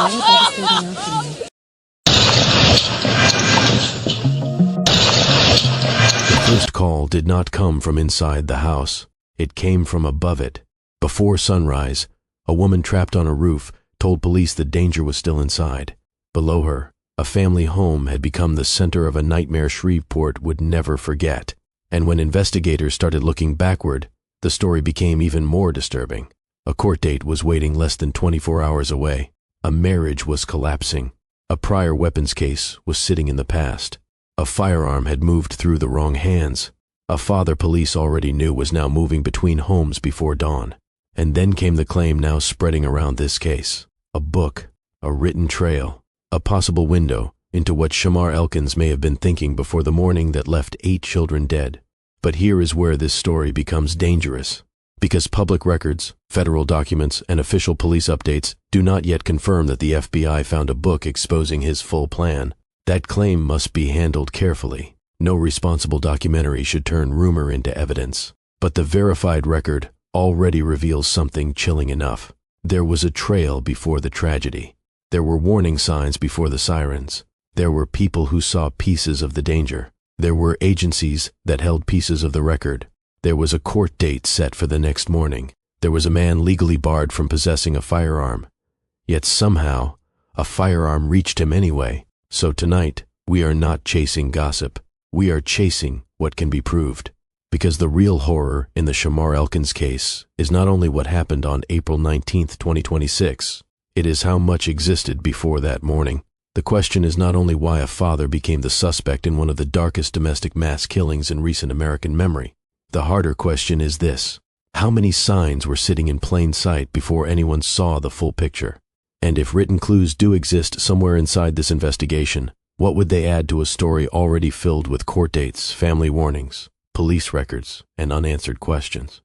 The first call did not come from inside the house. It came from above it. Before sunrise, a woman trapped on a roof told police that danger was still inside. Below her, a family home had become the center of a nightmare Shreveport would never forget. And when investigators started looking backward, the story became even more disturbing. A court date was waiting less than 24 hours away. A marriage was collapsing. A prior weapons case was sitting in the past. A firearm had moved through the wrong hands. A father police already knew was now moving between homes before dawn. And then came the claim now spreading around this case. A book, a written trail, a possible window into what Shamar Elkins may have been thinking before the morning that left 8 children dead. But here is where this story becomes dangerous. Because public records, federal documents, and official police updates do not yet confirm that the FBI found a book exposing his full plan, that claim must be handled carefully. No responsible documentary should turn rumor into evidence. But the verified record already reveals something chilling enough. There was a trail before the tragedy. There were warning signs before the sirens. There were people who saw pieces of the danger. There were agencies that held pieces of the record. There was a court date set for the next morning. There was a man legally barred from possessing a firearm. Yet somehow, a firearm reached him anyway. So tonight, we are not chasing gossip. We are chasing what can be proved. Because the real horror in the Shamar Elkins case is not only what happened on April 19, 2026, it is how much existed before that morning. The question is not only why a father became the suspect in one of the darkest domestic mass killings in recent American memory. The harder question is this: how many signs were sitting in plain sight before anyone saw the full picture? And if written clues do exist somewhere inside this investigation, what would they add to a story already filled with court dates, family warnings, police records, and unanswered questions?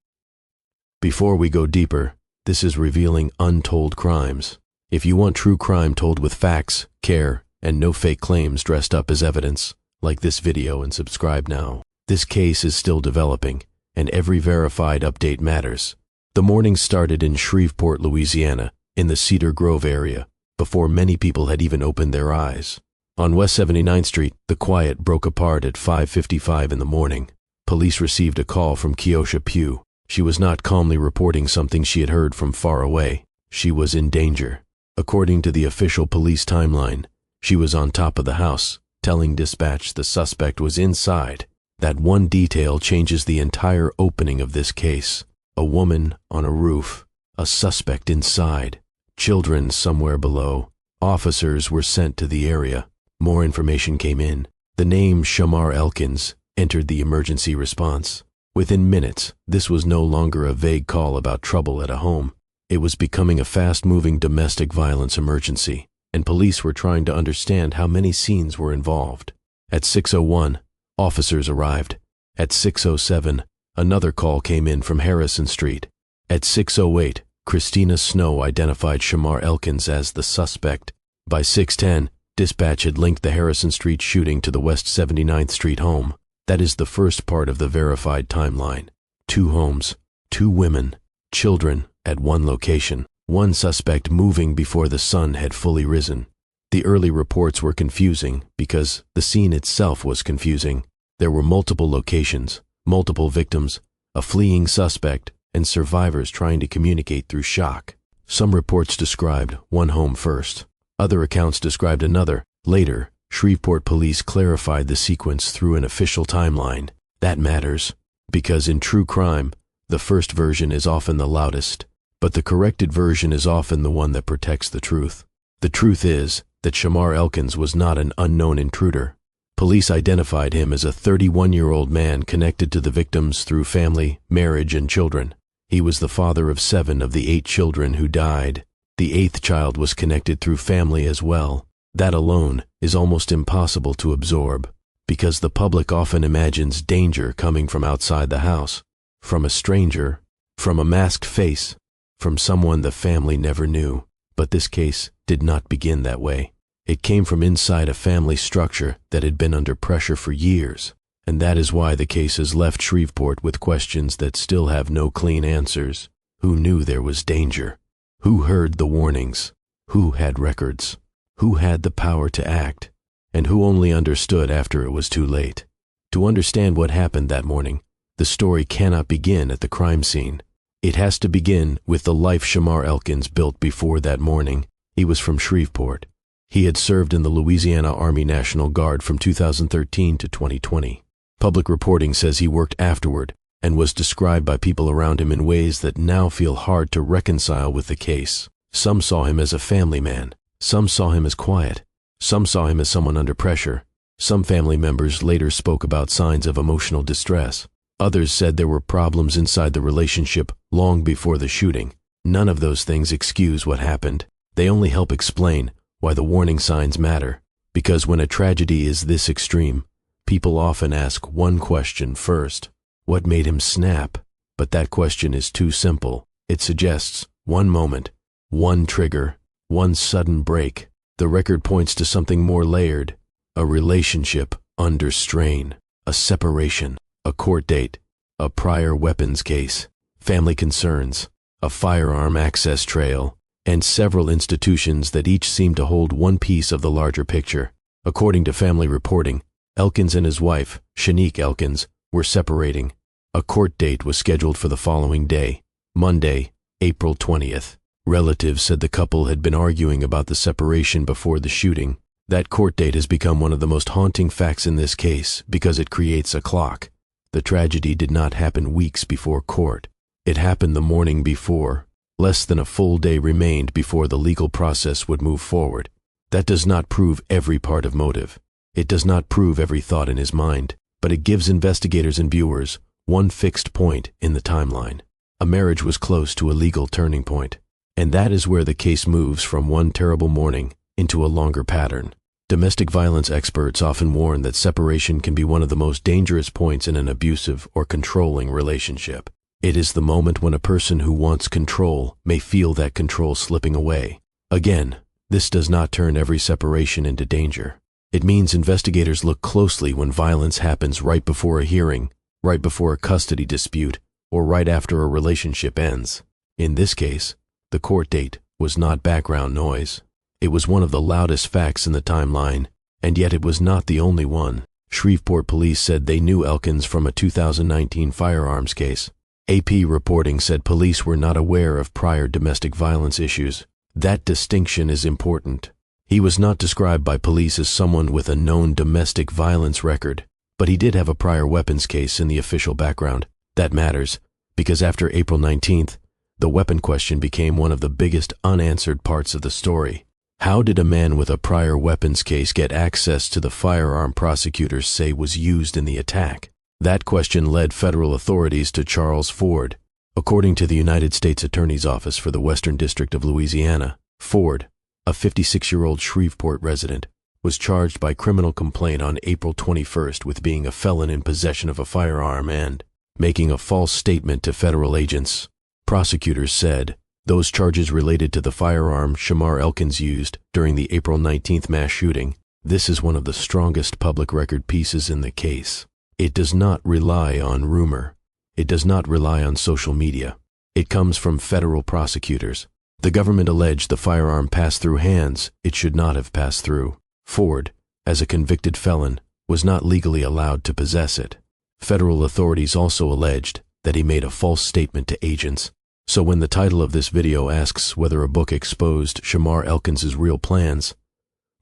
Before we go deeper, this is Revealing Untold Crimes. If you want true crime told with facts, care, and no fake claims dressed up as evidence, like this video and subscribe now. This case is still developing, and every verified update matters. The morning started in Shreveport, Louisiana, in the Cedar Grove area, before many people had even opened their eyes. On West 79th Street, the quiet broke apart at 5:55 in the morning. Police received a call from Keosha Pugh. She was not calmly reporting something she had heard from far away. She was in danger. According to the official police timeline, she was on top of the house, telling dispatch the suspect was inside. That one detail changes the entire opening of this case. A woman on a roof, a suspect inside, children somewhere below. Officers were sent to the area. More information came in. The name Shamar Elkins entered the emergency response. Within minutes, this was no longer a vague call about trouble at a home. It was becoming a fast-moving domestic violence emergency, and police were trying to understand how many scenes were involved. At 6:01, officers arrived. At 6:07, another call came in from Harrison Street. At 6:08, Christina Snow identified Shamar Elkins as the suspect. By 6:10, dispatch had linked the Harrison Street shooting to the West 79th Street home. That is the first part of the verified timeline. 2 homes, 2 women, children at one location, one suspect moving before the sun had fully risen. The early reports were confusing because the scene itself was confusing. There were multiple locations, multiple victims, a fleeing suspect, and survivors trying to communicate through shock. Some reports described one home first. Other accounts described another. Later, Shreveport police clarified the sequence through an official timeline. That matters, because in true crime, the first version is often the loudest, but the corrected version is often the one that protects the truth. The truth is that Shamar Elkins was not an unknown intruder. Police identified him as a 31-year-old man connected to the victims through family, marriage, and children. He was the father of 7 of the 8 children who died. The 8th child was connected through family as well. That alone is almost impossible to absorb, because the public often imagines danger coming from outside the house, from a stranger, from a masked face, from someone the family never knew. But this case did not begin that way. It came from inside a family structure that had been under pressure for years, and that is why the case has left Shreveport with questions that still have no clean answers. Who knew there was danger? Who heard the warnings? Who had records? Who had the power to act? And who only understood after it was too late? To understand what happened that morning, the story cannot begin at the crime scene. It has to begin with the life Shamar Elkins built before that morning. He was from Shreveport. He had served in the Louisiana Army National Guard from 2013 to 2020. Public reporting says he worked afterward and was described by people around him in ways that now feel hard to reconcile with the case. Some saw him as a family man. Some saw him as quiet. Some saw him as someone under pressure. Some family members later spoke about signs of emotional distress. Others said there were problems inside the relationship long before the shooting. None of those things excuse what happened. They only help explain why the warning signs matter. Because when a tragedy is this extreme, people often ask one question first: what made him snap? But that question is too simple. It suggests one moment, one trigger, one sudden break. The record points to something more layered: a relationship under strain, a separation, a court date, a prior weapons case, family concerns, a firearm access trail, and several institutions that each seem to hold one piece of the larger picture. According to family reporting, Elkins and his wife, Shanique Elkins, were separating. A court date was scheduled for the following day, Monday, April 20th. Relatives said the couple had been arguing about the separation before the shooting. That court date has become one of the most haunting facts in this case because it creates a clock. The tragedy did not happen weeks before court. It happened the morning before. Less than a full day remained before the legal process would move forward. That does not prove every part of motive. It does not prove every thought in his mind, but it gives investigators and viewers one fixed point in the timeline. A marriage was close to a legal turning point. And that is where the case moves from one terrible morning into a longer pattern. Domestic violence experts often warn that separation can be one of the most dangerous points in an abusive or controlling relationship. It is the moment when a person who wants control may feel that control slipping away. Again, this does not turn every separation into danger. It means investigators look closely when violence happens right before a hearing, right before a custody dispute, or right after a relationship ends. In this case, the court date was not background noise. It was one of the loudest facts in the timeline, and yet it was not the only one. Shreveport police said they knew Elkins from a 2019 firearms case. AP reporting said police were not aware of prior domestic violence issues. That distinction is important. He was not described by police as someone with a known domestic violence record, but he did have a prior weapons case in the official background. That matters, because after April 19th, the weapon question became one of the biggest unanswered parts of the story. How did a man with a prior weapons case get access to the firearm prosecutors say was used in the attack? That question led federal authorities to Charles Ford. According to the United States Attorney's Office for the Western District of Louisiana, Ford, a 56-year-old Shreveport resident, was charged by criminal complaint on April 21st with being a felon in possession of a firearm and making a false statement to federal agents. Prosecutors said those charges related to the firearm Shamar Elkins used during the April 19th mass shooting. This is one of the strongest public record pieces in the case. It does not rely on rumor. It does not rely on social media. It comes from federal prosecutors. The government alleged the firearm passed through hands it should not have passed through. Ford, as a convicted felon, was not legally allowed to possess it. Federal authorities also alleged that he made a false statement to agents. So when the title of this video asks whether a book exposed Shamar Elkins's real plans,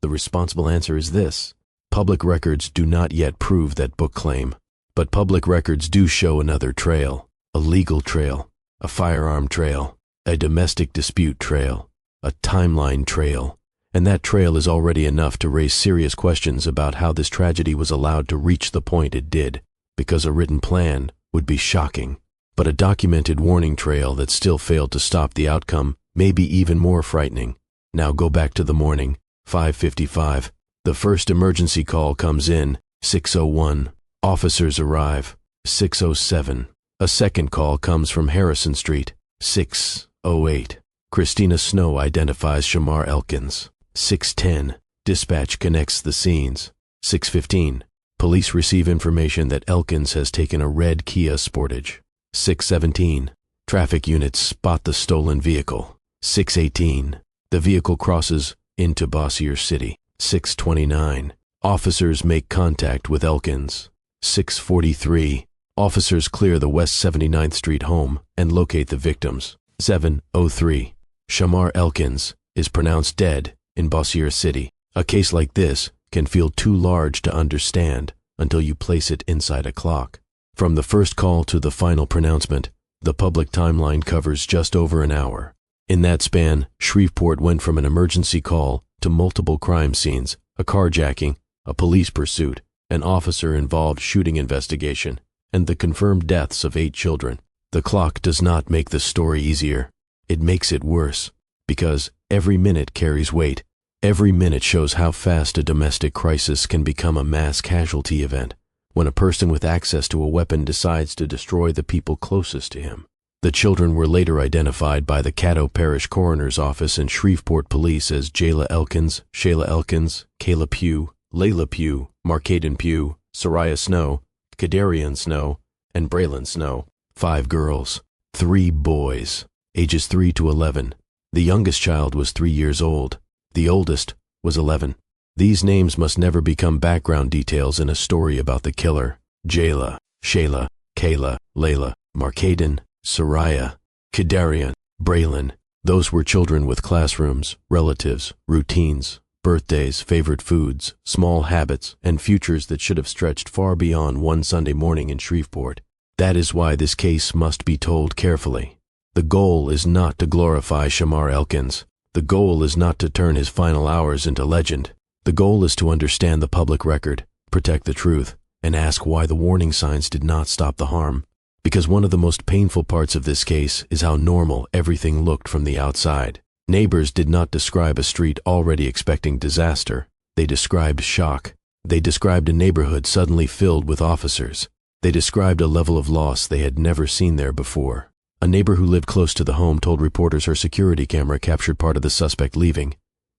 the responsible answer is this: public records do not yet prove that book claim, but public records do show another trail, a legal trail, a firearm trail, a domestic dispute trail, a timeline trail, and that trail is already enough to raise serious questions about how this tragedy was allowed to reach the point it did, because a written plan would be shocking. But a documented warning trail that still failed to stop the outcome may be even more frightening. Now go back to the morning, 5:55. The first emergency call comes in, 6:01. Officers arrive, 6:07. A second call comes from Harrison Street, 6:08. Christina Snow identifies Shamar Elkins, 6:10. Dispatch connects the scenes, 6:15. Police receive information that Elkins has taken a red Kia Sportage. 6:17. Traffic units spot the stolen vehicle. 6:18. The vehicle crosses into Bossier City. 6:29. Officers make contact with Elkins. 6:43. Officers clear the West 79th Street home and locate the victims. 7:03. Shamar Elkins is pronounced dead in Bossier City. A case like this can feel too large to understand until you place it inside a clock. From the first call to the final pronouncement, the public timeline covers just over an hour. In that span, Shreveport went from an emergency call to multiple crime scenes, a carjacking, a police pursuit, an officer-involved shooting investigation, and the confirmed deaths of 8 children. The clock does not make the story easier. It makes it worse, because every minute carries weight. Every minute shows how fast a domestic crisis can become a mass casualty event when a person with access to a weapon decides to destroy the people closest to him. The children were later identified by the Caddo Parish Coroner's Office and Shreveport Police as Jayla Elkins, Shayla Elkins, Kayla Pugh, Layla Pugh, Marcaden Pugh, Soraya Snow, Kadarian Snow, and Braylon Snow. 5 girls, 3 boys, ages 3 to 11. The youngest child was 3 years old. The oldest was 11. These names must never become background details in a story about the killer. Jayla, Shayla, Kayla, Layla, Marcaden, Soraya, Kadarian, Braylon. Those were children with classrooms, relatives, routines, birthdays, favorite foods, small habits, and futures that should have stretched far beyond one Sunday morning in Shreveport. That is why this case must be told carefully. The goal is not to glorify Shamar Elkins. The goal is not to turn his final hours into legend. The goal is to understand the public record, protect the truth, and ask why the warning signs did not stop the harm. Because one of the most painful parts of this case is how normal everything looked from the outside. Neighbors did not describe a street already expecting disaster. They described shock. They described a neighborhood suddenly filled with officers. They described a level of loss they had never seen there before. A neighbor who lived close to the home told reporters her security camera captured part of the suspect leaving,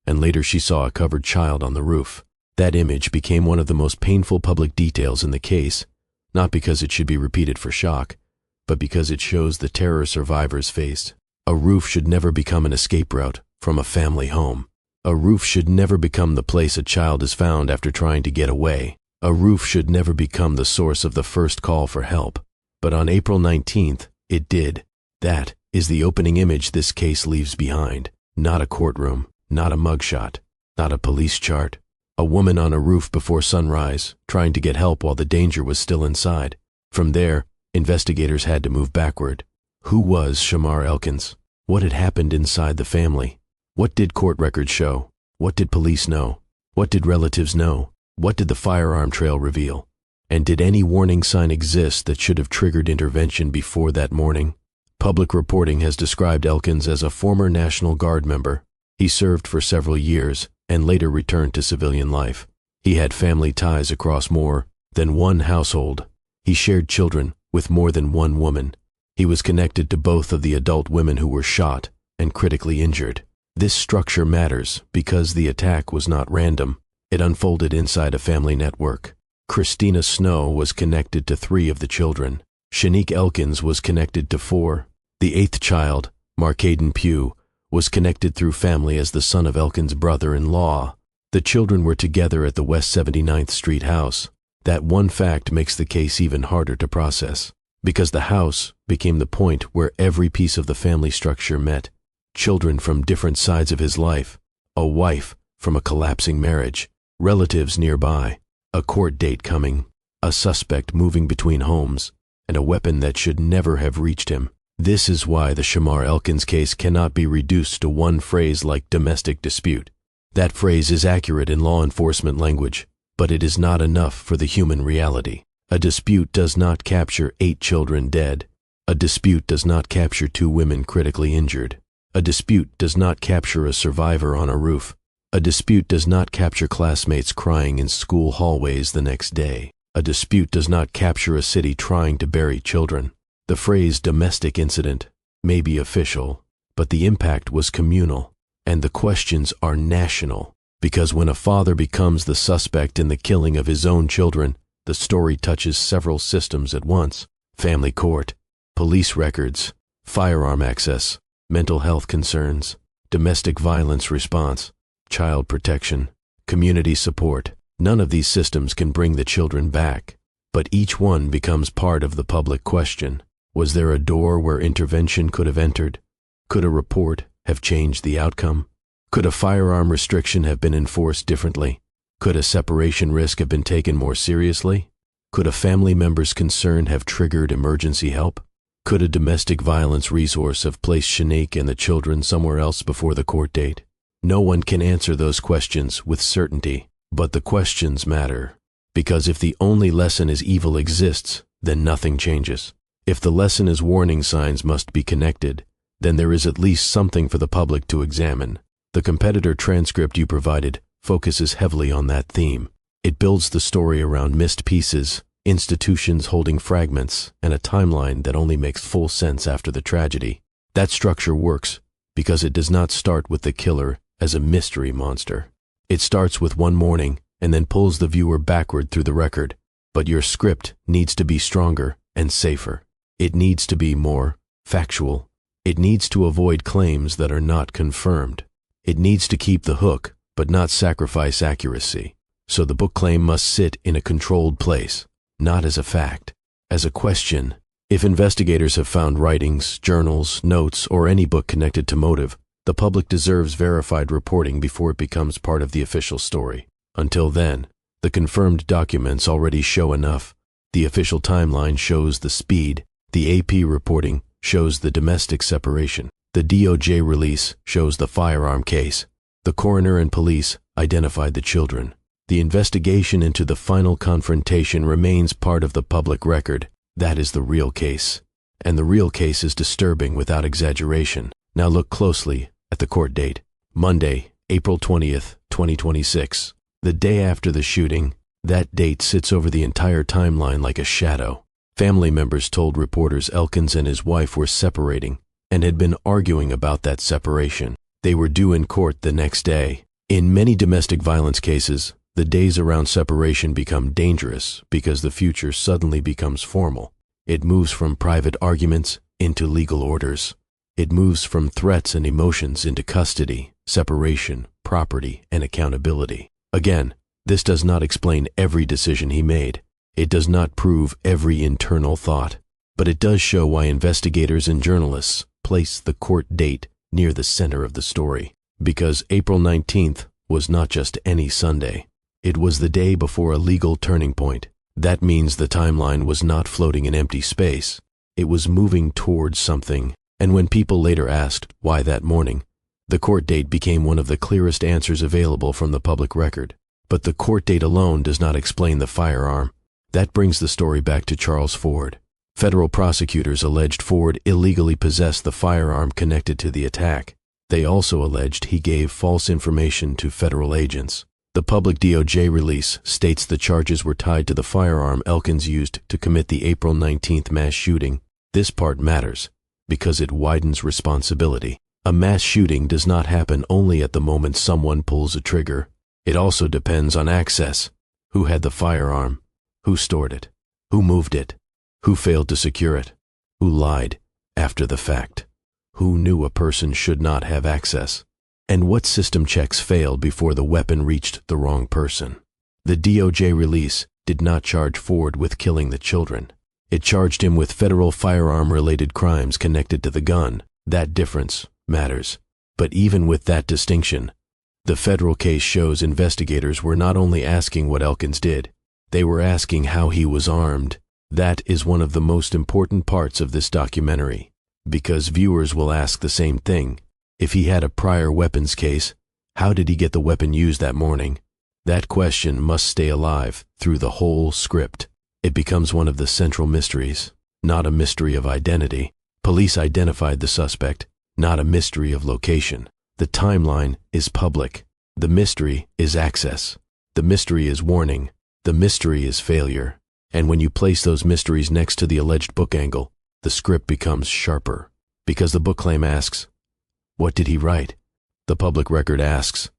and later she saw a covered child on the roof. That image became one of the most painful public details in the case, not because it should be repeated for shock, but because it shows the terror survivors faced. A roof should never become an escape route from a family home. A roof should never become the place a child is found after trying to get away. A roof should never become the source of the first call for help. But on April 19th, it did. That is the opening image this case leaves behind. Not a courtroom, not a mugshot, not a police chart. A woman on a roof before sunrise, trying to get help while the danger was still inside. From there, investigators had to move backward. Who was Shamar Elkins? What had happened inside the family? What did court records show? What did police know? What did relatives know? What did the firearm trail reveal? And did any warning sign exist that should have triggered intervention before that morning? Public reporting has described Elkins as a former National Guard member. He served for several years and later returned to civilian life. He had family ties across more than one household. He shared children with more than one woman. He was connected to both of the adult women who were shot and critically injured. This structure matters because the attack was not random. It unfolded inside a family network. Christina Snow was connected to 3 of the children. Shanique Elkins was connected to 4. The 8th child, Marcaden Pugh, was connected through family as the son of Elkins' brother-in-law. The children were together at the West 79th Street house. That one fact makes the case even harder to process, because the house became the point where every piece of the family structure met. Children from different sides of his life, a wife from a collapsing marriage, relatives nearby, a court date coming, a suspect moving between homes, and a weapon that should never have reached him. This is why the Shamar Elkins case cannot be reduced to one phrase like domestic dispute. That phrase is accurate in law enforcement language, but it is not enough for the human reality. A dispute does not capture 8 children dead. A dispute does not capture 2 women critically injured. A dispute does not capture a survivor on a roof. A dispute does not capture classmates crying in school hallways the next day. A dispute does not capture a city trying to bury children. The phrase domestic incident may be official, but the impact was communal, and the questions are national, because when a father becomes the suspect in the killing of his own children, the story touches several systems at once: family court, police records, firearm access, mental health concerns, domestic violence response, child protection, community support. None of these systems can bring the children back, but each one becomes part of the public question. Was there a door where intervention could have entered? Could a report have changed the outcome? Could a firearm restriction have been enforced differently? Could a separation risk have been taken more seriously? Could a family member's concern have triggered emergency help? Could a domestic violence resource have placed Shanique and the children somewhere else before the court date? No one can answer those questions with certainty, but the questions matter. Because if the only lesson is evil exists, then nothing changes. If the lesson is warning signs must be connected, then there is at least something for the public to examine. The competitor transcript you provided focuses heavily on that theme. It builds the story around missed pieces, institutions holding fragments, and a timeline that only makes full sense after the tragedy. That structure works because it does not start with the killer as a mystery monster. It starts with one morning and then pulls the viewer backward through the record. But your script needs to be stronger and safer. It needs to be more factual. It needs to avoid claims that are not confirmed. It needs to keep the hook, but not sacrifice accuracy. So the book claim must sit in a controlled place, not as a fact, as a question. If investigators have found writings, journals, notes, or any book connected to motive, the public deserves verified reporting before it becomes part of the official story. Until then, the confirmed documents already show enough. The official timeline shows the speed. The AP reporting shows the domestic separation. The DOJ release shows the firearm case. The coroner and police identified the children. The investigation into the final confrontation remains part of the public record. That is the real case. And the real case is disturbing without exaggeration. Now look closely at the court date. Monday, April 20th, 2026. The day after the shooting. That date sits over the entire timeline like a shadow. Family members told reporters Elkins and his wife were separating and had been arguing about that separation. They were due in court the next day. In many domestic violence cases, the days around separation become dangerous because the future suddenly becomes formal. It moves from private arguments into legal orders. It moves from threats and emotions into custody, separation, property, and accountability. Again, this does not explain every decision he made. It does not prove every internal thought, but it does show why investigators and journalists place the court date near the center of the story. Because April 19th was not just any Sunday. It was the day before a legal turning point. That means the timeline was not floating in empty space. It was moving towards something. And when people later asked why that morning, the court date became one of the clearest answers available from the public record. But the court date alone does not explain the firearm. That brings the story back to Charles Ford. Federal prosecutors alleged Ford illegally possessed the firearm connected to the attack. They also alleged he gave false information to federal agents. The public DOJ release states the charges were tied to the firearm Elkins used to commit the April 19th mass shooting. This part matters because it widens responsibility. A mass shooting does not happen only at the moment someone pulls a trigger. It also depends on access. Who had the firearm? Who stored it? Who moved it? Who failed to secure it? Who lied after the fact? Who knew a person should not have access? And what system checks failed before the weapon reached the wrong person? The DOJ release did not charge Ford with killing the children. It charged him with federal firearm-related crimes connected to the gun. That difference matters. But even with that distinction, the federal case shows investigators were not only asking what Elkins did, they were asking how he was armed. That is one of the most important parts of this documentary, because viewers will ask the same thing. If he had a prior weapons case, how did he get the weapon used that morning? That question must stay alive through the whole script. It becomes one of the central mysteries, not a mystery of identity. Police identified the suspect, not a mystery of location. The timeline is public. The mystery is access. The mystery is warning. The mystery is failure. And when you place those mysteries next to the alleged book angle, the script becomes sharper. Because the book claim asks, what did he write? The public record asks,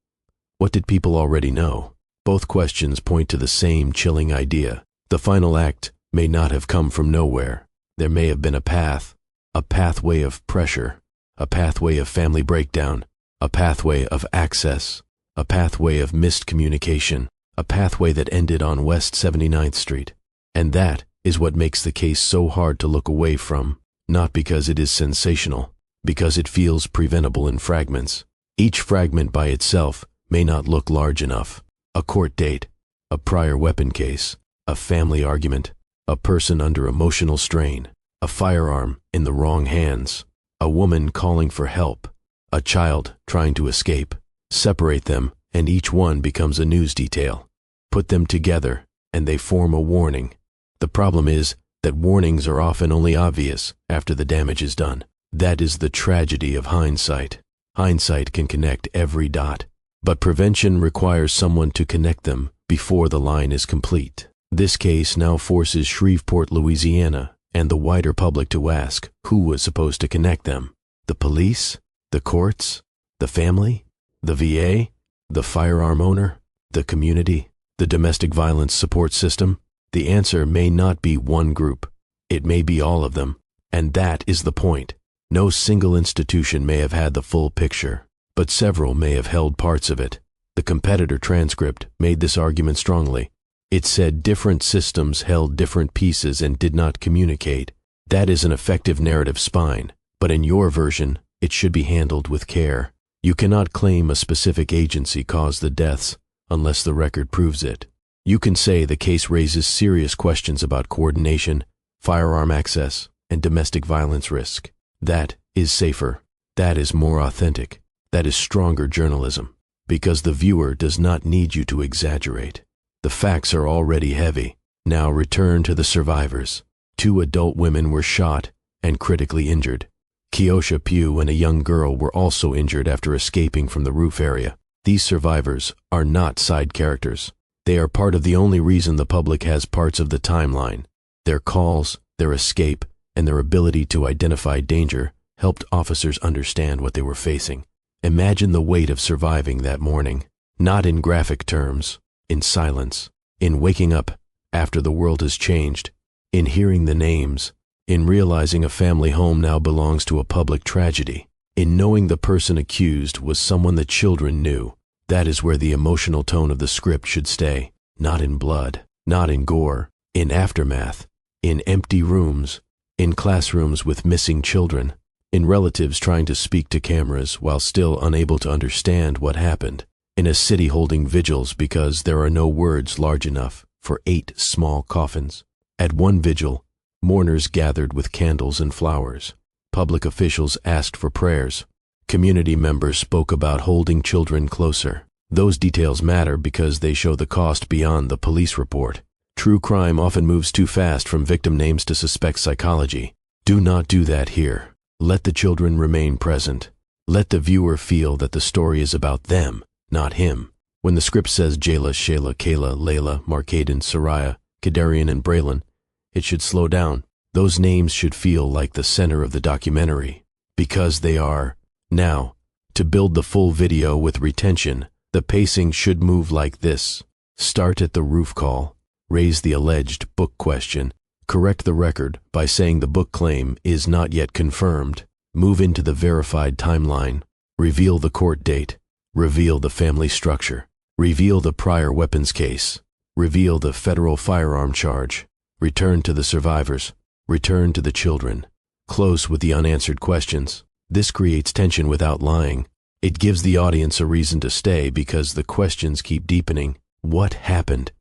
what did people already know? Both questions point to the same chilling idea. The final act may not have come from nowhere. There may have been a path, a pathway of pressure, a pathway of family breakdown, a pathway of access, a pathway of missed communication, a pathway that ended on West 79th Street. And that is what makes the case so hard to look away from, not because it is sensational, because it feels preventable in fragments. Each fragment by itself may not look large enough. A court date, a prior weapon case, a family argument, a person under emotional strain, a firearm in the wrong hands, a woman calling for help, a child trying to escape. Separate them, and each one becomes a news detail. Put them together, and they form a warning. The problem is that warnings are often only obvious after the damage is done. That is the tragedy of hindsight. Hindsight can connect every dot, but prevention requires someone to connect them before the line is complete. This case now forces Shreveport, Louisiana, and the wider public to ask who was supposed to connect them. The police? The courts? The family? The VA? The firearm owner? The community? The domestic violence support system? The answer may not be one group. It may be all of them. And that is the point. No single institution may have had the full picture, but several may have held parts of it. The competitor transcript made this argument strongly. It said different systems held different pieces and did not communicate. That is an effective narrative spine, but in your version, it should be handled with care. You cannot claim a specific agency caused the deaths unless the record proves it. You can say the case raises serious questions about coordination, firearm access, and domestic violence risk. That is safer. That is more authentic. That is stronger journalism, because the viewer does not need you to exaggerate. The facts are already heavy. Now return to the survivors. 2 adult women were shot and critically injured. Keosha Pugh and a young girl were also injured after escaping from the roof area. These survivors are not side characters. They are part of the only reason the public has parts of the timeline. Their calls, their escape, and their ability to identify danger helped officers understand what they were facing. Imagine the weight of surviving that morning, not in graphic terms, in silence, in waking up after the world has changed, in hearing the names, in realizing a family home now belongs to a public tragedy, in knowing the person accused was someone the children knew. That is where the emotional tone of the script should stay, not in blood, not in gore, in aftermath, in empty rooms, in classrooms with missing children, in relatives trying to speak to cameras while still unable to understand what happened, in a city holding vigils because there are no words large enough for 8 small coffins. At one vigil, mourners gathered with candles and flowers. Public officials asked for prayers. Community members spoke about holding children closer. Those details matter because they show the cost beyond the police report. True crime often moves too fast from victim names to suspect psychology. Do not do that here. Let the children remain present. Let the viewer feel that the story is about them, not him. When the script says Jayla, Shayla, Kayla, Layla, Markaden, Soraya, Kadarian, and Braylon, it should slow down. Those names should feel like the center of the documentary, because they are. Now, to build the full video with retention, the pacing should move like this. Start at the roof call, raise the alleged book question, correct the record by saying the book claim is not yet confirmed, move into the verified timeline, reveal the court date, reveal the family structure, reveal the prior weapons case, reveal the federal firearm charge, return to the survivors, return to the children, close with the unanswered questions. This creates tension without lying. It gives the audience a reason to stay because the questions keep deepening. What happened?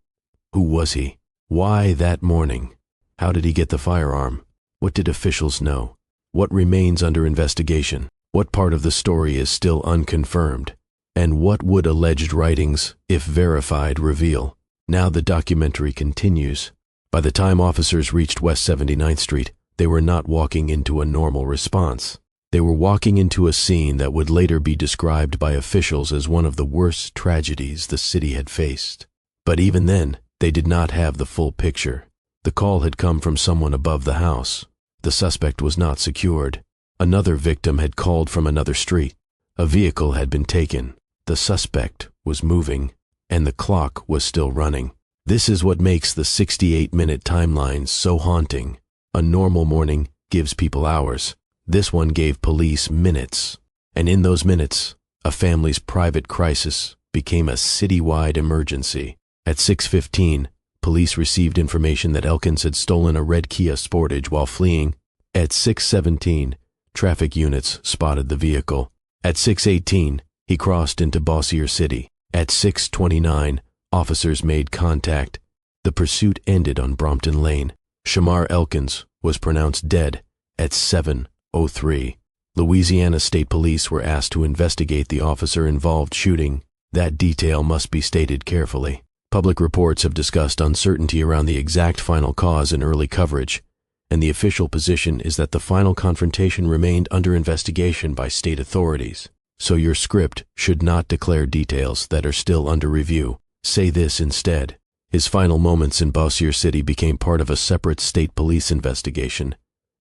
Who was he? Why that morning? How did he get the firearm? What did officials know? What remains under investigation? What part of the story is still unconfirmed? And what would alleged writings, if verified, reveal? Now the documentary continues. By the time officers reached West 79th Street, they were not walking into a normal response. They were walking into a scene that would later be described by officials as one of the worst tragedies the city had faced. But even then, they did not have the full picture. The call had come from someone above the house. The suspect was not secured. Another victim had called from another street. A vehicle had been taken. The suspect was moving, and the clock was still running. This is what makes the 68-minute timeline so haunting. A normal morning gives people hours. This one gave police minutes, and in those minutes, A family's private crisis became a citywide emergency. At 6:15, police received information that Elkins had stolen a red Kia Sportage while fleeing. At 6:17, traffic units spotted the vehicle. At 6:18, he crossed into Bossier City. At 6:29, officers made contact. The pursuit ended on Brompton Lane. Shamar Elkins was pronounced dead at 7:03. Louisiana State Police were asked to investigate the officer-involved shooting. That detail must be stated carefully. Public reports have discussed uncertainty around the exact final cause in early coverage, and the official position is that the final confrontation remained under investigation by state authorities. So your script should not declare details that are still under review. Say this instead: his final moments in Bossier City became part of a separate state police investigation,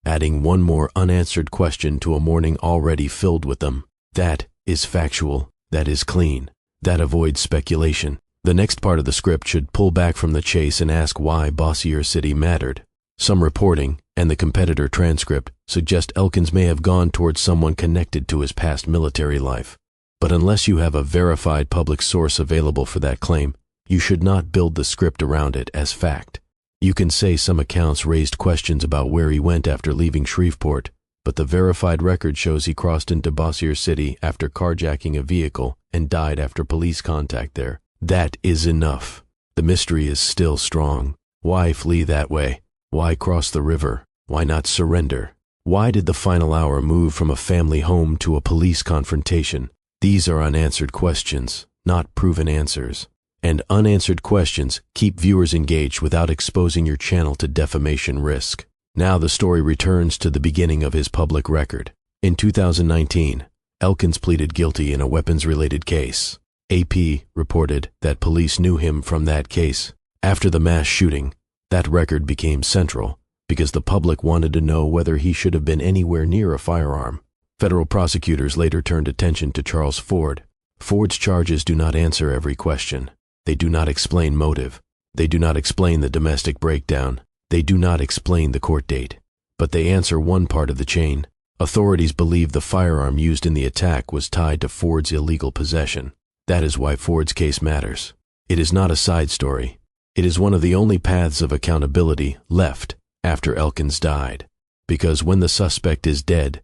adding one more unanswered question to a morning already filled with them. That is factual. That is clean. That avoids speculation. The next part of the script should pull back from the chase and ask why Bossier City mattered. Some reporting and the competitor transcript suggest Elkins may have gone towards someone connected to his past military life. But unless you have a verified public source available for that claim, you should not build the script around it as fact. You can say some accounts raised questions about where he went after leaving Shreveport, but the verified record shows he crossed into Bossier City after carjacking a vehicle and died after police contact there. That is enough. The mystery is still strong. Why flee that way? Why cross the river? Why not surrender? Why did the final hour move from a family home to a police confrontation? These are unanswered questions, not proven answers. And unanswered questions keep viewers engaged without exposing your channel to defamation risk. Now the story returns to the beginning of his public record. In 2019, Elkins pleaded guilty in a weapons-related case. AP reported that police knew him from that case. After the mass shooting, that record became central because the public wanted to know whether he should have been anywhere near a firearm. Federal prosecutors later turned attention to Charles Ford. Ford's charges do not answer every question. They do not explain motive. They do not explain the domestic breakdown. They do not explain the court date. But they answer one part of the chain. Authorities believe the firearm used in the attack was tied to Ford's illegal possession. That is why Ford's case matters. It is not a side story. It is one of the only paths of accountability left after Elkins died. Because when the suspect is dead,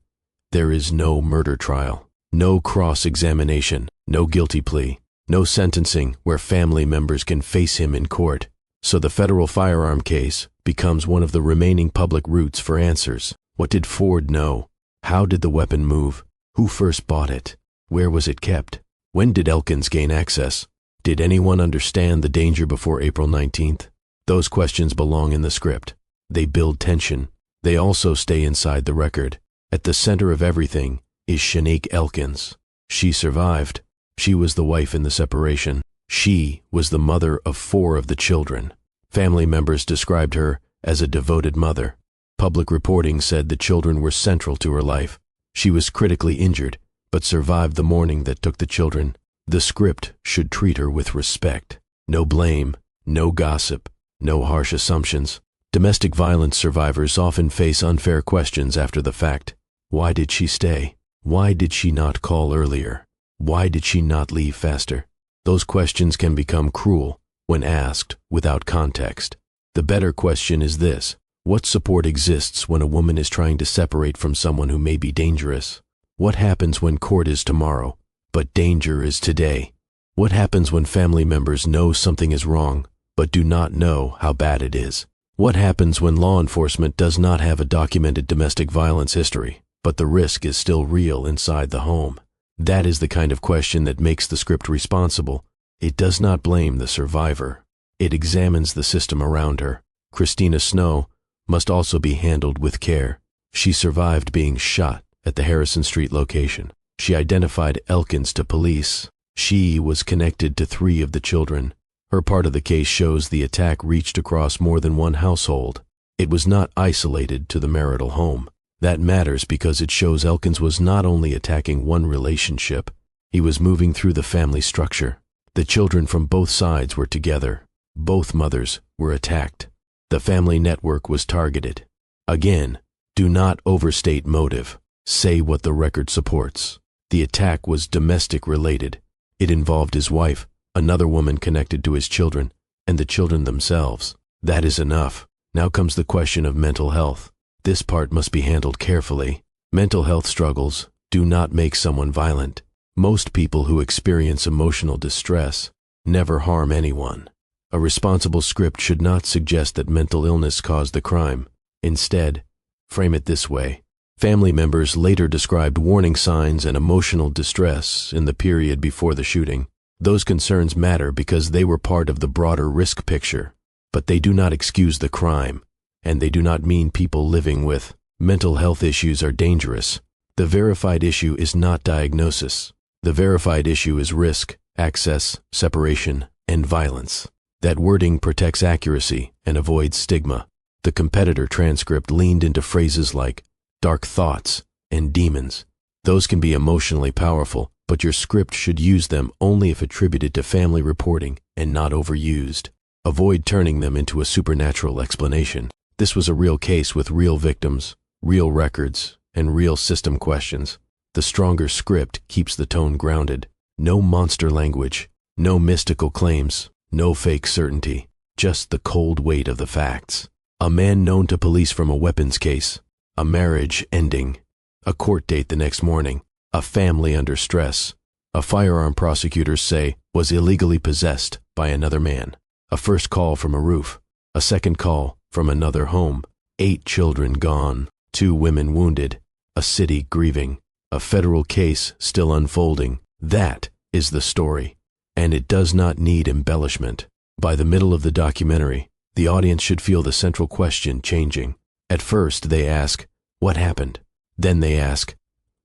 there is no murder trial, no cross-examination, no guilty plea, no sentencing where family members can face him in court. So the federal firearm case becomes one of the remaining public routes for answers. What did Ford know? How did the weapon move? Who first bought it? Where was it kept? When did Elkins gain access? Did anyone understand the danger before April 19th? Those questions belong in the script. They build tension. They also stay inside the record. At the center of everything is Shanique Elkins. She survived. She was the wife in the separation. She was the mother of 4 of the children. Family members described her as a devoted mother. Public reporting said the children were central to her life. She was critically injured, but survived the mourning that took the children. The script should treat her with respect. No blame, no gossip, no harsh assumptions. Domestic violence survivors often face unfair questions after the fact. Why did she stay? Why did she not call earlier? Why did she not leave faster? Those questions can become cruel when asked without context. The better question is this: what support exists when a woman is trying to separate from someone who may be dangerous? What happens when court is tomorrow, but danger is today? What happens when family members know something is wrong, but do not know how bad it is? What happens when law enforcement does not have a documented domestic violence history, but the risk is still real inside the home? That is the kind of question that makes the script responsible. It does not blame the survivor. It examines the system around her. Christina Snow must also be handled with care. She survived being shot at the Harrison Street location. She identified Elkins to police. She was connected to 3 of the children. Her part of the case shows the attack reached across more than one household. It was not isolated to the marital home. That matters because it shows Elkins was not only attacking one relationship, he was moving through the family structure. The children from both sides were together. Both mothers were attacked. The family network was targeted. Again, do not overstate motive. Say what the record supports. The attack was domestic related. It involved his wife, another woman connected to his children, and the children themselves. That is enough. Now comes the question of mental health. This part must be handled carefully. Mental health struggles do not make someone violent. Most people who experience emotional distress never harm anyone. A responsible script should not suggest that mental illness caused the crime. Instead, frame it this way. Family members later described warning signs and emotional distress in the period before the shooting. Those concerns matter because they were part of the broader risk picture, but they do not excuse the crime, and they do not mean people living with mental health issues are dangerous. The verified issue is not diagnosis. The verified issue is risk, access, separation, and violence. That wording protects accuracy and avoids stigma. The competitor transcript leaned into phrases like dark thoughts and demons. Those can be emotionally powerful, but your script should use them only if attributed to family reporting and not overused. Avoid turning them into a supernatural explanation. This was a real case with real victims, real records, and real system questions. The stronger script keeps the tone grounded. No monster language, no mystical claims, no fake certainty, just the cold weight of the facts. A man known to police from a weapons case, a marriage ending, a court date the next morning, a family under stress, a firearm prosecutors say was illegally possessed by another man, a first call from a roof, a second call from another home, 8 children gone, 2 women wounded, a city grieving, a federal case still unfolding. That is the story, and it does not need embellishment. By the middle of the documentary, the audience should feel the central question changing. At first, they ask, what happened? Then they ask,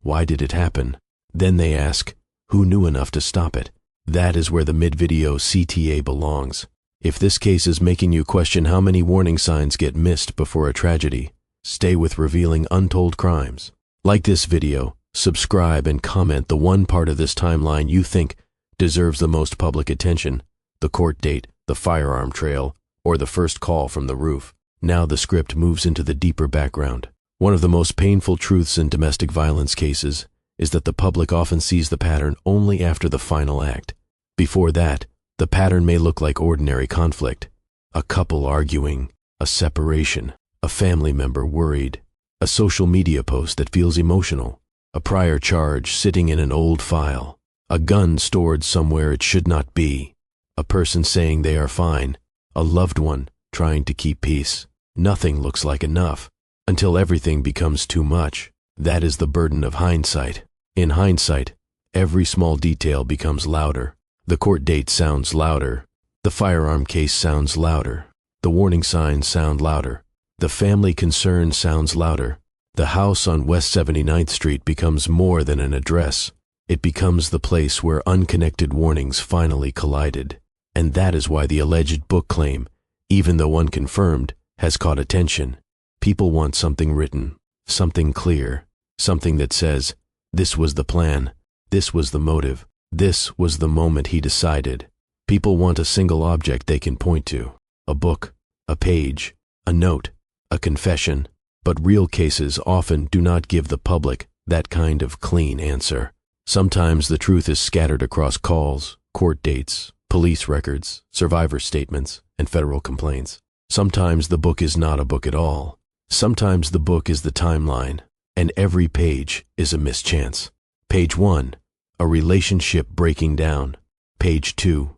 why did it happen? Then they ask, who knew enough to stop it? That is where the mid-video CTA belongs. If this case is making you question how many warning signs get missed before a tragedy, stay with revealing untold crimes. Like this video, subscribe and comment the one part of this timeline you think deserves the most public attention: the court date, the firearm trail, or the first call from the roof. Now the script moves into the deeper background. One of the most painful truths in domestic violence cases is that the public often sees the pattern only after the final act. Before that, the pattern may look like ordinary conflict: a couple arguing, a separation, a family member worried, a social media post that feels emotional, a prior charge sitting in an old file, a gun stored somewhere it should not be, a person saying they are fine, a loved one trying to keep peace. Nothing looks like enough until everything becomes too much. That is the burden of hindsight. In hindsight, every small detail becomes louder. The court date sounds louder. The firearm case sounds louder. The warning signs sound louder. The family concern sounds louder. The house on West 79th Street becomes more than an address. It becomes the place where unconnected warnings finally collided. And that is why the alleged book claim, even though unconfirmed, has caught attention. People want something written, something clear, something that says, this was the plan, this was the motive, this was the moment he decided. People want a single object they can point to: a book, a page, a note, a confession. But real cases often do not give the public that kind of clean answer. Sometimes the truth is scattered across calls, court dates, police records, survivor statements, and federal complaints. Sometimes the book is not a book at all. Sometimes the book is the timeline, and every page is a mischance. Page 1, a relationship breaking down. Page 2,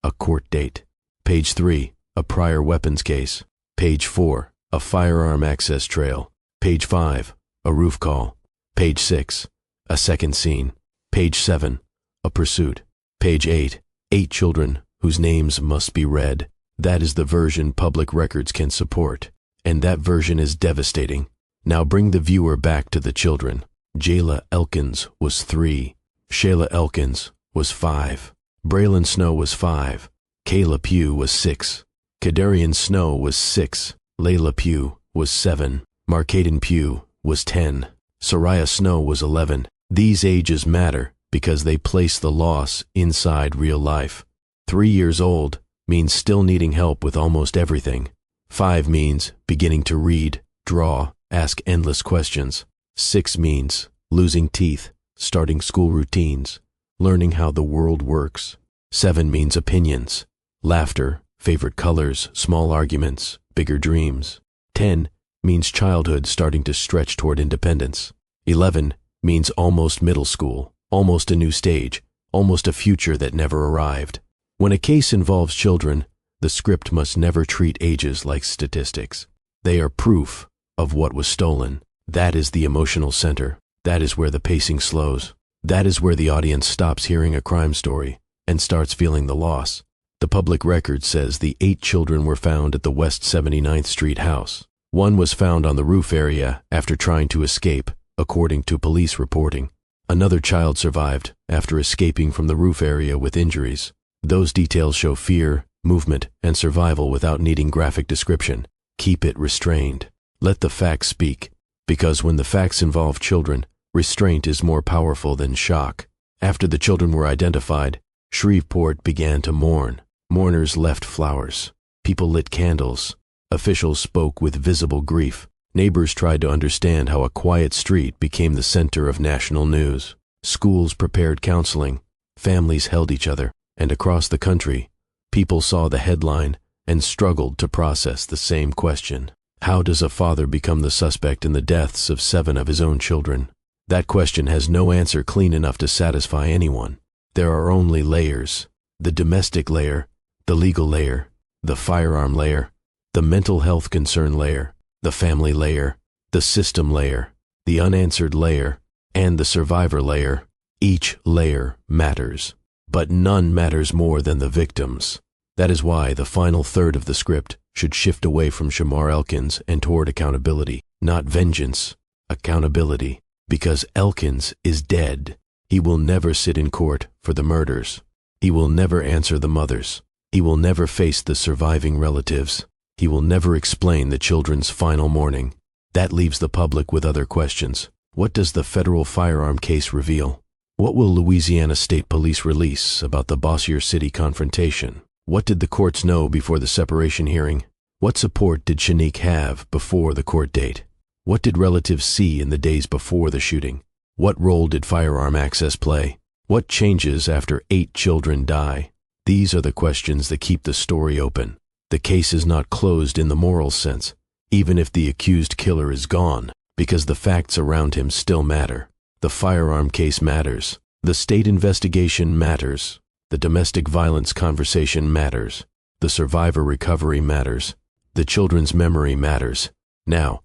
a court date. Page 3, a prior weapons case. Page 4, a firearm access trail. Page 5, a roof call. Page 6, a second scene. Page 7, a pursuit. Page 8, 8 children whose names must be read. That is the version public records can support, and that version is devastating. Now bring the viewer back to the children. Jayla Elkins was 3. Shayla Elkins was 5. Braylon Snow was 5. Kayla Pugh was 6. Kadarian Snow was 6. Layla Pugh was 7. Markaden Pugh was 10. Soraya Snow was 11. These ages matter because they place the loss inside real life. 3 years old means still needing help with almost everything. 5 means beginning to read, draw, ask endless questions. 6 means losing teeth, starting school routines, learning how the world works. 7 means opinions, laughter, favorite colors, small arguments, bigger dreams. 10 means childhood starting to stretch toward independence. 11 means almost middle school, almost a new stage, almost a future that never arrived. When a case involves children, the script must never treat ages like statistics. They are proof of what was stolen. That is the emotional center. That is where the pacing slows. That is where the audience stops hearing a crime story and starts feeling the loss. The public record says the 8 children were found at the West 79th Street house. 1 was found on the roof area after trying to escape, according to police reporting. Another child survived after escaping from the roof area with injuries. Those details show fear, movement, and survival without needing graphic description. Keep it restrained. Let the facts speak, because when the facts involve children, restraint is more powerful than shock. After the children were identified, Shreveport began to mourn. Mourners left flowers. People lit candles. Officials spoke with visible grief. Neighbors tried to understand how a quiet street became the center of national news. Schools prepared counseling. Families held each other. And across the country, people saw the headline and struggled to process the same question. How does a father become the suspect in the deaths of 7 of his own children? That question has no answer clean enough to satisfy anyone. There are only layers: the domestic layer, the legal layer, the firearm layer, the mental health concern layer, the family layer, the system layer, the unanswered layer, and the survivor layer. Each layer matters, but none matters more than the victims. That is why the final third of the script should shift away from Shamar Elkins and toward accountability, not vengeance, accountability. Because Elkins is dead. He will never sit in court for the murders. He will never answer the mothers. He will never face the surviving relatives. He will never explain the children's final mourning. That leaves the public with other questions. What does the federal firearm case reveal? What will Louisiana State Police release about the Bossier City confrontation? What did the courts know before the separation hearing? What support did Shanique have before the court date? What did relatives see in the days before the shooting? What role did firearm access play? What changes after 8 children die? These are the questions that keep the story open. The case is not closed in the moral sense, even if the accused killer is gone, because the facts around him still matter. The firearm case matters. The state investigation matters. The domestic violence conversation matters. The survivor recovery matters. The children's memory matters. Now,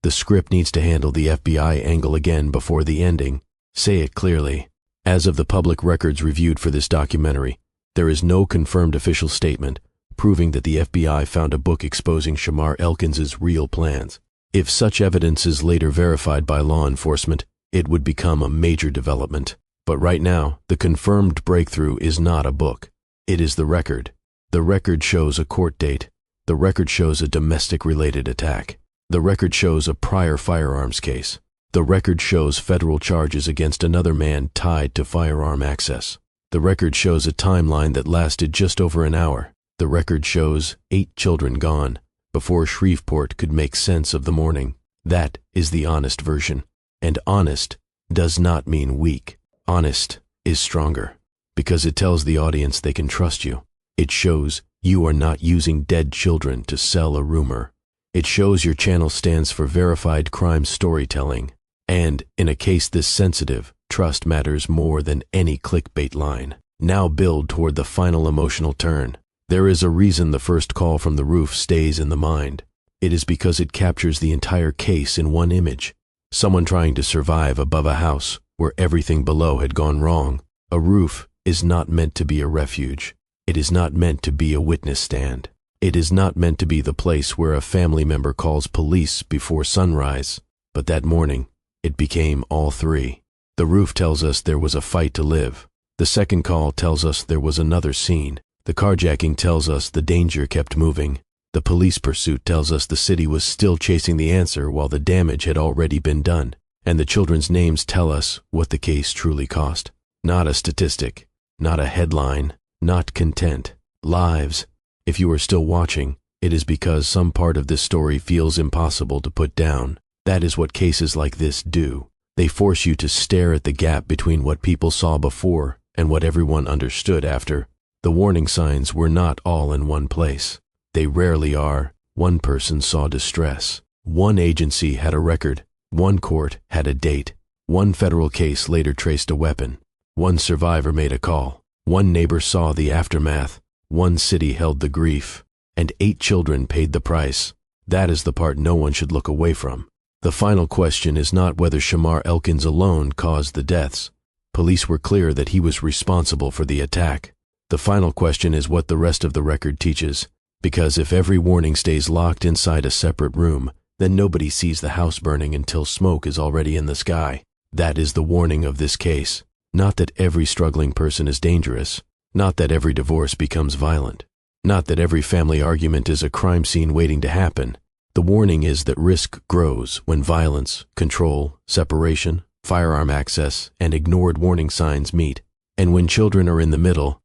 the script needs to handle the FBI angle again before the ending. Say it clearly. As of the public records reviewed for this documentary, there is no confirmed official statement proving that the FBI found a book exposing Shamar Elkins's real plans. If such evidence is later verified by law enforcement, it would become a major development. But right now, the confirmed breakthrough is not a book. It is the record. The record shows a court date. The record shows a domestic-related attack. The record shows a prior firearms case. The record shows federal charges against another man tied to firearm access. The record shows a timeline that lasted just over an hour. The record shows 8 children gone before Shreveport could make sense of the mourning. That is the honest version. And honest does not mean weak. Honest is stronger because it tells the audience they can trust you. It shows you are not using dead children to sell a rumor. It shows your channel stands for verified crime storytelling. And in a case this sensitive, trust matters more than any clickbait line. Now build toward the final emotional turn. There is a reason the first call from the roof stays in the mind. It is because it captures the entire case in one image. Someone trying to survive above a house where everything below had gone wrong. A roof is not meant to be a refuge. It is not meant to be a witness stand. It is not meant to be the place where a family member calls police before sunrise. But that morning, it became all 3. The roof tells us there was a fight to live. The second call tells us there was another scene. The carjacking tells us the danger kept moving. The police pursuit tells us the city was still chasing the answer while the damage had already been done. And the children's names tell us what the case truly cost. Not a statistic, not a headline, not content. Lives. If you are still watching, it is because some part of this story feels impossible to put down. That is what cases like this do. They force you to stare at the gap between what people saw before and what everyone understood after. The warning signs were not all in one place. They rarely are. One person saw distress. One agency had a record. One court had a date. One federal case later traced a weapon. One survivor made a call. One neighbor saw the aftermath. One city held the grief. And 8 children paid the price. That is the part no one should look away from. The final question is not whether Shamar Elkins alone caused the deaths. Police were clear that he was responsible for the attack. The final question is what the rest of the record teaches. Because if every warning stays locked inside a separate room, then nobody sees the house burning until smoke is already in the sky. That is the warning of this case. Not that every struggling person is dangerous. Not that every divorce becomes violent. Not that every family argument is a crime scene waiting to happen. The warning is that risk grows when violence, control, separation, firearm access, and ignored warning signs meet. And when children are in the middle,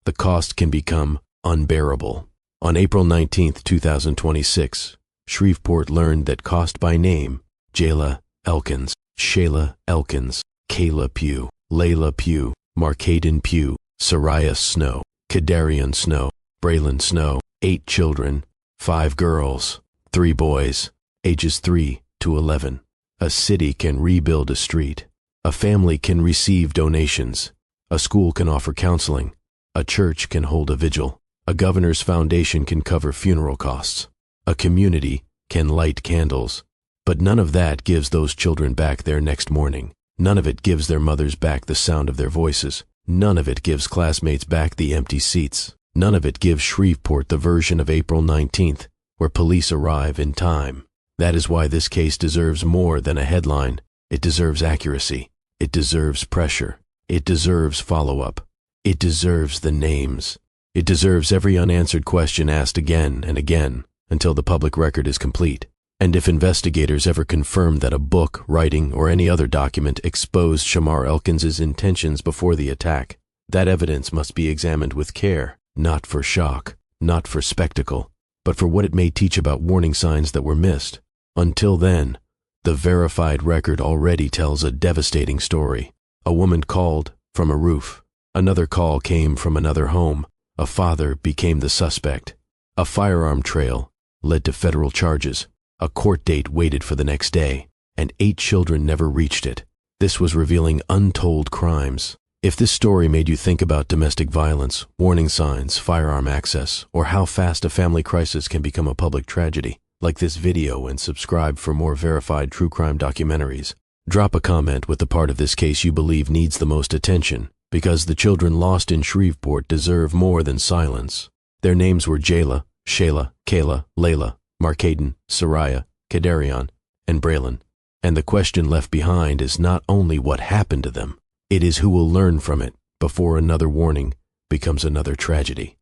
the cost can become unbearable. On April 19, 2026, Shreveport learned that cost by name, Jayla Elkins, Shayla Elkins, Kayla Pugh, Layla Pugh, Marcaden Pugh, Soraya Snow, Kadarian Snow, Braylon Snow, 8 children, 5 girls, 3 boys, ages 3 to 11. A city can rebuild a street. A family can receive donations. A school can offer counseling. A church can hold a vigil. A governor's foundation can cover funeral costs. A community can light candles. But none of that gives those children back their next morning. None of it gives their mothers back the sound of their voices. None of it gives classmates back the empty seats. None of it gives Shreveport the version of April 19th, where police arrive in time. That is why this case deserves more than a headline. It deserves accuracy. It deserves pressure. It deserves follow-up. It deserves the names. It deserves every unanswered question asked again and again until the public record is complete. And if investigators ever confirm that a book, writing, or any other document exposed Shamar Elkins's intentions before the attack, that evidence must be examined with care, not for shock, not for spectacle, but for what it may teach about warning signs that were missed. Until then, the verified record already tells a devastating story. A woman called from a roof. Another call came from another home. A father became the suspect. A firearm trail led to federal charges. A court date waited for the next day, and 8 children never reached it. This was revealing untold crimes. If this story made you think about domestic violence, warning signs, firearm access, or how fast a family crisis can become a public tragedy, like this video and subscribe for more verified true crime documentaries. Drop a comment with the part of this case you believe needs the most attention, because the children lost in Shreveport deserve more than silence. Their names were Jayla, Shayla, Kayla, Layla, Marcaden, Soraya, Kadarian, and Braylon. And the question left behind is not only what happened to them, it is who will learn from it before another warning becomes another tragedy.